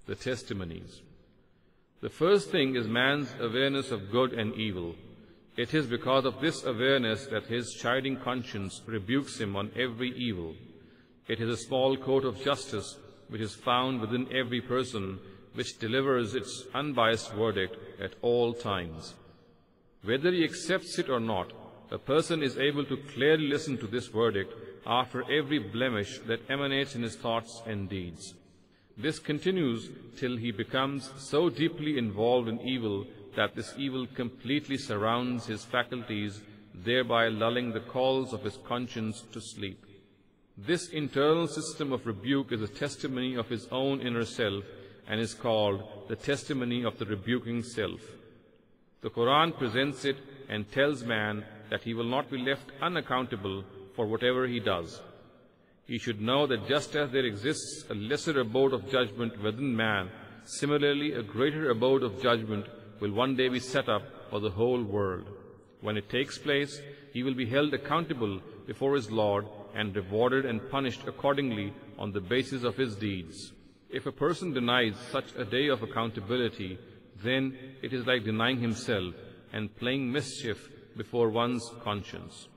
The testimonies. The first thing is man's awareness of good and evil. It is because of this awareness that his chiding conscience rebukes him on every evil. It is a small court of justice which is found within every person, which delivers its unbiased verdict at all times. Whether he accepts it or not, a person is able to clearly listen to this verdict after every blemish that emanates in his thoughts and deeds. This continues till he becomes so deeply involved in evil that this evil completely surrounds his faculties, thereby lulling the calls of his conscience to sleep. This internal system of rebuke is a testimony of his own inner self and is called the testimony of the rebuking self. The Quran presents it and tells man that he will not be left unaccountable for whatever he does. He should know that just as there exists a lesser abode of judgment within man, similarly a greater abode of judgment will one day be set up for the whole world. When it takes place, he will be held accountable before his Lord and rewarded and punished accordingly on the basis of his deeds. If a person denies such a day of accountability, then it is like denying himself and playing mischief before one's conscience.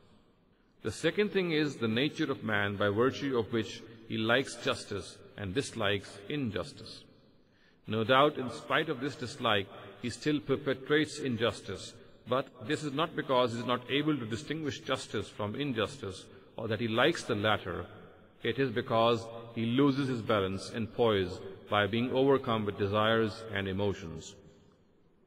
The second thing is the nature of man, by virtue of which he likes justice and dislikes injustice. No doubt, in spite of this dislike, he still perpetrates injustice, but this is not because he is not able to distinguish justice from injustice, or that he likes the latter. It is because he loses his balance and poise by being overcome with desires and emotions.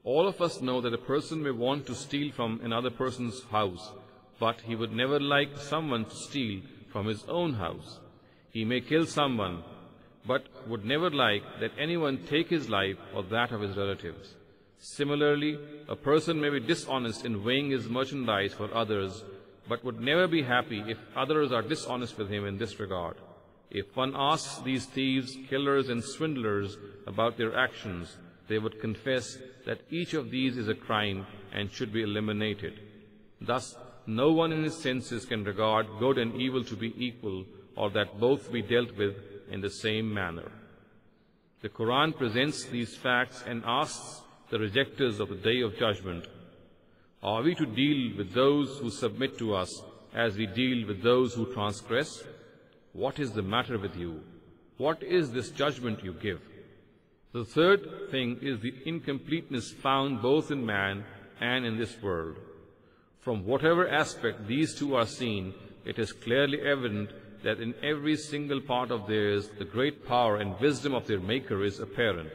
All of us know that a person may want to steal from another person's house, but he would never like someone to steal from his own house. He may kill someone, but would never like that anyone take his life or that of his relatives. Similarly, a person may be dishonest in weighing his merchandise for others, but would never be happy if others are dishonest with him in this regard. If one asks these thieves, killers, and swindlers about their actions, they would confess that each of these is a crime and should be eliminated. Thus, no one in his senses can regard good and evil to be equal, or that both be dealt with in the same manner. The Quran presents these facts and asks the rejectors of the Day of Judgment, are we to deal with those who submit to us as we deal with those who transgress? What is the matter with you? What is this judgment you give? The third thing is the incompleteness found both in man and in this world. From whatever aspect these two are seen, it is clearly evident that in every single part of theirs, the great power and wisdom of their Maker is apparent.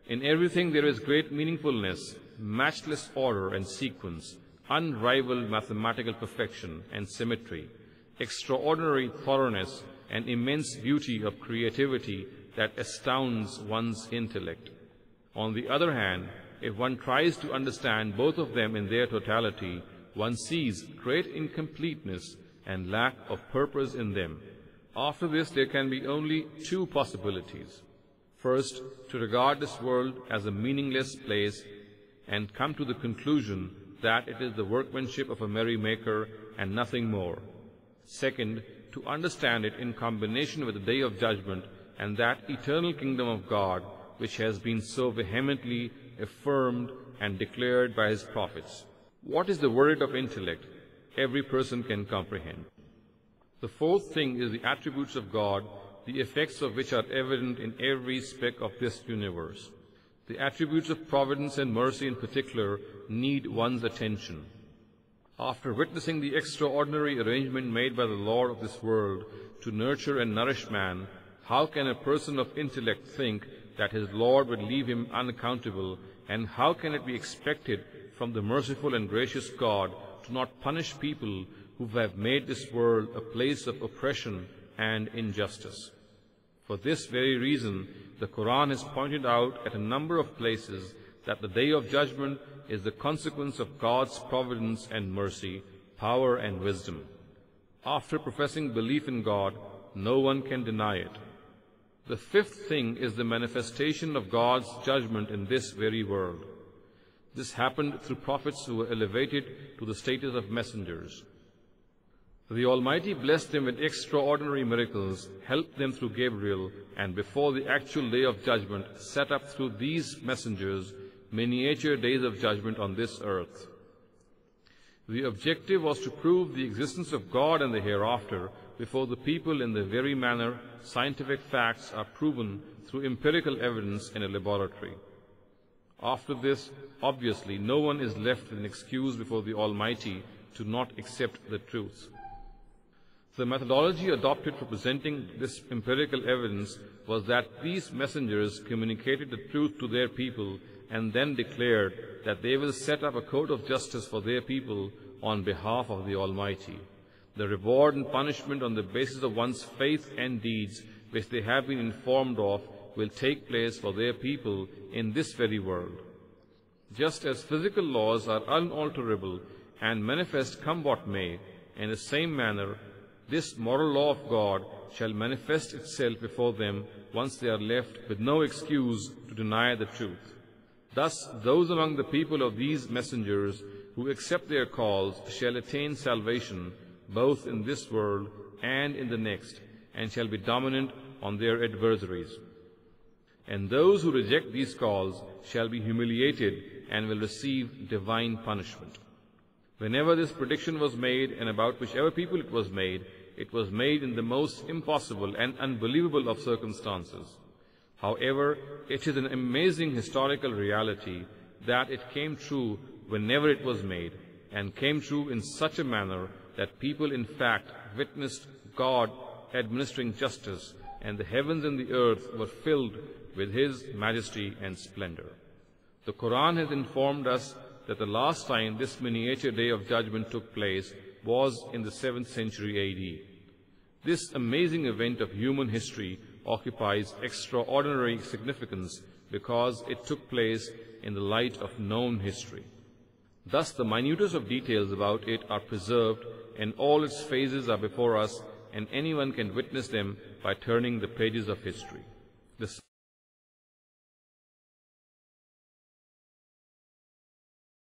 In everything there is great meaningfulness, matchless order and sequence, unrivaled mathematical perfection and symmetry, extraordinary thoroughness, and immense beauty of creativity that astounds one's intellect. On the other hand, if one tries to understand both of them in their totality, one sees great incompleteness and lack of purpose in them. After this, there can be only two possibilities. First, to regard this world as a meaningless place and come to the conclusion that it is the workmanship of a merry maker and nothing more. Second, to understand it in combination with the Day of Judgment and that eternal kingdom of God which has been so vehemently affirmed and declared by His prophets. What is the verdict of intellect? Every person can comprehend. The fourth thing is the attributes of God, the effects of which are evident in every speck of this universe. The attributes of providence and mercy in particular need one's attention. After witnessing the extraordinary arrangement made by the Lord of this world to nurture and nourish man, how can a person of intellect think that his Lord would leave him unaccountable, and how can it be expected from the merciful and gracious God to not punish people who have made this world a place of oppression and injustice? For this very reason, the Quran has pointed out at a number of places that the Day of Judgment is the consequence of God's providence and mercy, power and wisdom. After professing belief in God, no one can deny it. The fifth thing is the manifestation of God's judgment in this very world. This happened through prophets who were elevated to the status of messengers. The Almighty blessed them with extraordinary miracles, helped them through Gabriel, and before the actual day of judgment set up through these messengers miniature days of judgment on this earth. The objective was to prove the existence of God and the hereafter before the people in the very manner scientific facts are proven through empirical evidence in a laboratory. After this, obviously, no one is left with an excuse before the Almighty to not accept the truth. The methodology adopted for presenting this empirical evidence was that these messengers communicated the truth to their people and then declared that they will set up a court of justice for their people on behalf of the Almighty. The reward and punishment on the basis of one's faith and deeds which they have been informed of will take place for their people in this very world. Just as physical laws are unalterable and manifest come what may, in the same manner this moral law of God shall manifest itself before them once they are left with no excuse to deny the truth. Thus, those among the people of these messengers who accept their calls shall attain salvation both in this world and in the next, and shall be dominant on their adversaries. And those who reject these calls shall be humiliated and will receive divine punishment. Whenever this prediction was made, and about whichever people it was made in the most impossible and unbelievable of circumstances. However, it is an amazing historical reality that it came true whenever it was made, and came true in such a manner that people in fact witnessed God administering justice, and the heavens and the earth were filled with His majesty and splendor. The Quran has informed us that the last time this miniature day of judgment took place was in the 7th century A.D. This amazing event of human history occupies extraordinary significance because it took place in the light of known history. Thus, the minutest of details about it are preserved, and all its phases are before us, and anyone can witness them by turning the pages of history.